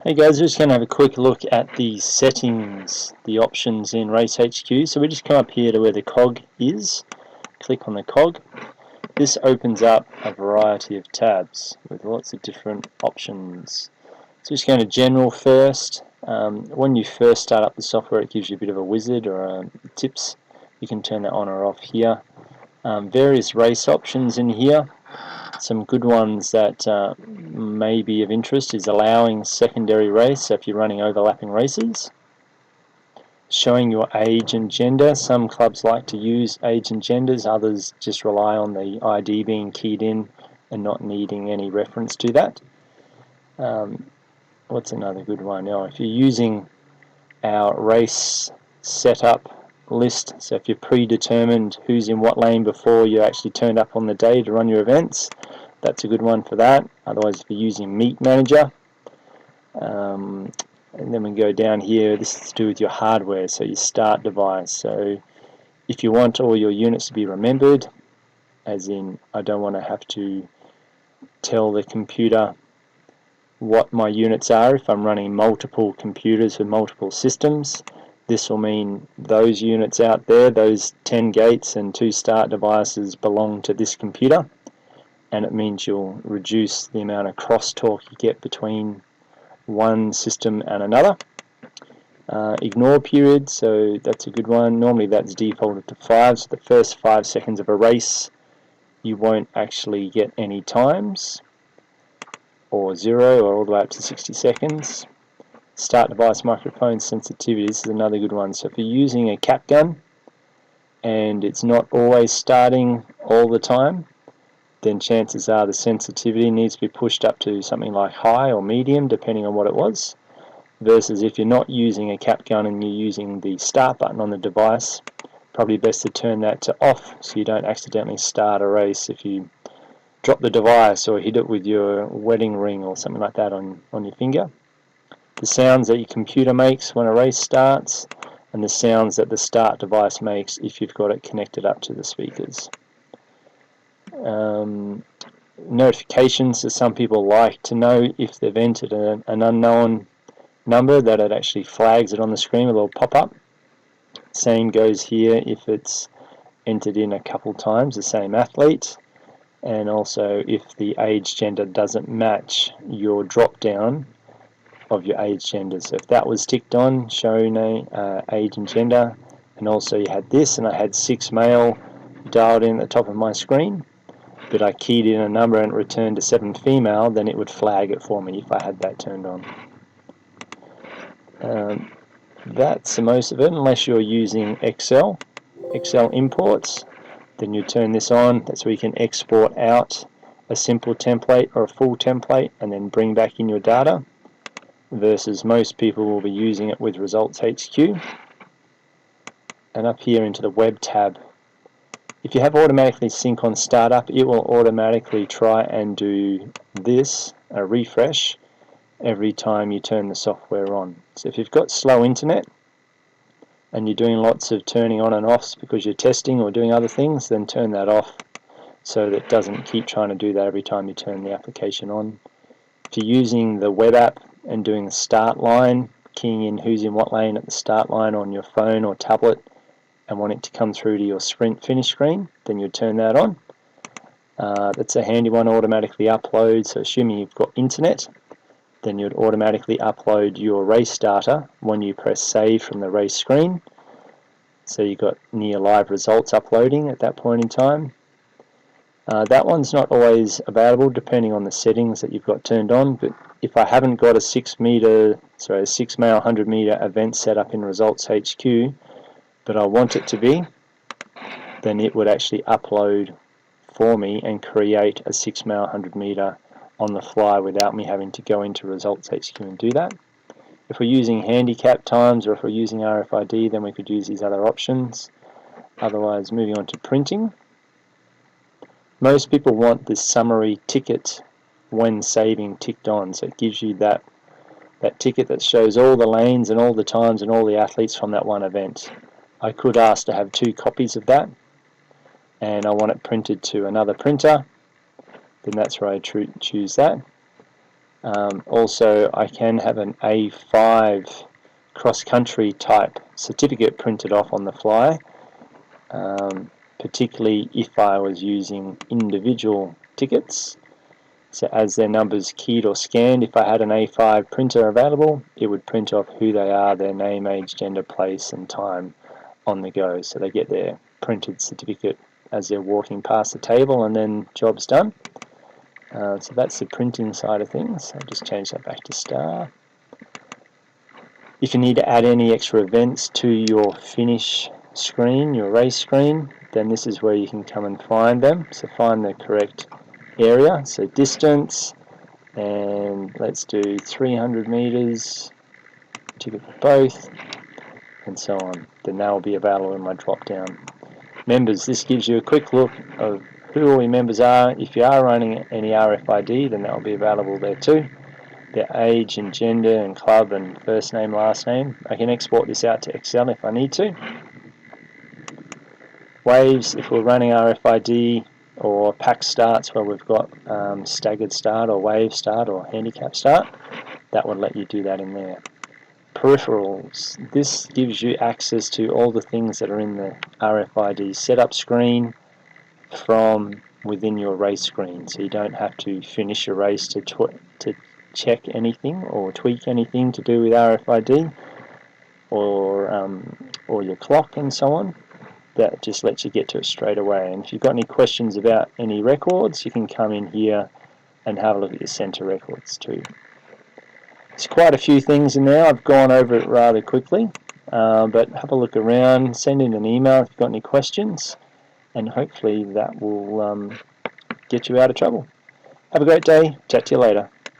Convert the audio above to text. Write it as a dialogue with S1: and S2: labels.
S1: Hey guys, we're just going to have a quick look at the settings, the options in RaceHQ. So we just come up here to where the cog is, click on the cog. This opens up a variety of tabs with lots of different options. So just going to General first. When you first start up the software, it gives you a bit of a wizard or tips. You can turn that on or off here. Various race options in here. Some good ones that may be of interest is allowing secondary race, so if you're running overlapping races. Showing your age and gender. Some clubs like to use age and genders, others just rely on the ID being keyed in and not needing any reference to that. What's another good one? Oh, if you're using our race setup list, so if you've predetermined who's in what lane before you actually turned up on the day to run your events, that's a good one for that. Otherwise, if you're using Meet Manager, and then we go down here, this is to do with your hardware, so your start device. So if you want all your units to be remembered, as in I don't want to have to tell the computer what my units are if I'm running multiple computers with multiple systems, this will mean those units out there, those 10 gates and 2 start devices belong to this computer, and it means you'll reduce the amount of crosstalk you get between one system and another. Ignore period, so that's a good one. Normally that's defaulted to 5, so the first 5 seconds of a race you won't actually get any times, or 0, or all the way up to 60 seconds. Start device microphone sensitivity, this is another good one. So if you're using a cap gun and it's not always starting all the time, then chances are the sensitivity needs to be pushed up to something like high or medium, depending on what it was. Versus if you're not using a cap gun and you're using the start button on the device, probably best to turn that to off so you don't accidentally start a race if you drop the device or hit it with your wedding ring or something like that on your finger. The sounds that your computer makes when a race starts, and the sounds that the start device makes if you've got it connected up to the speakers. Notifications, so some people like to know if they've entered an unknown number, that it actually flags it on the screen with a little pop-up. Same goes here if it's entered in a couple times, the same athlete. And also if the age gender doesn't match your drop down of your age gender. So if that was ticked on, showing age and gender, and also you had this, and I had 6 male dialed in at the top of my screen, but I keyed in a number and it returned to 7 female, then it would flag it for me if I had that turned on. That's the most of it, unless you're using Excel imports. Then you turn this on. That's where you can export out a simple template or a full template and then bring back in your data, versus most people will be using it with RaceHQ. And up here into the web tab, if you have automatically sync on startup, it will automatically try and do this, a refresh, every time you turn the software on. So if you've got slow internet and you're doing lots of turning on and offs because you're testing or doing other things, then turn that off so that it doesn't keep trying to do that every time you turn the application on. If you're using the web app and doing the start line, keying in who's in what lane at the start line on your phone or tablet and want it to come through to your sprint finish screen, then you turn that on. That's a handy one, automatically upload. So assuming you've got internet, then you'd automatically upload your race data when you press save from the race screen. So you've got near live results uploading at that point in time. That one's not always available depending on the settings that you've got turned on, but if I haven't got a 6 mile 100 meter event set up in RaceHQ, but I want it to be, then it would actually upload for me and create a 6 mile 100 meter on the fly without me having to go into RaceHQ and do that. If we're using handicap times or if we're using RFID, then we could use these other options. Otherwise, moving on to printing. Most people want this summary ticket when saving ticked on, so it gives you that ticket that shows all the lanes and all the times and all the athletes from that one event. I could ask to have 2 copies of that, and I want it printed to another printer, then that's where I choose that. Also, I can have an A5 cross-country type certificate printed off on the fly, particularly if I was using individual tickets. So as their numbers keyed or scanned, if I had an A5 printer available, it would print off who they are, their name, age, gender, place and time on the go. So they get their printed certificate as they're walking past the table, and then job's done. So that's the printing side of things. I'll just change that back to star. If you need to add any extra events to your finish screen, your race screen, then this is where you can come and find them. So find the correct area, so distance, and let's do 300 meters, ticket for both, and so on. Then that will be available in my drop down. Members, this gives you a quick look of who all your members are. If you are running any RFID, then that will be available there too. Their age and gender and club and first name, last name. I can export this out to Excel if I need to. Waves, if we're running RFID, or pack starts where we've got staggered start or wave start or handicap start, that would let you do that in there. Peripherals, this gives you access to all the things that are in the RFID setup screen from within your race screen, so you don't have to finish a race to check anything or tweak anything to do with RFID or your clock and so on. That just lets you get to it straight away. And if you've got any questions about any records, you can come in here and have a look at your center records too. There's quite a few things in there. I've gone over it rather quickly, but have a look around, send in an email if you've got any questions, and hopefully that will get you out of trouble. Have a great day. Chat to you later.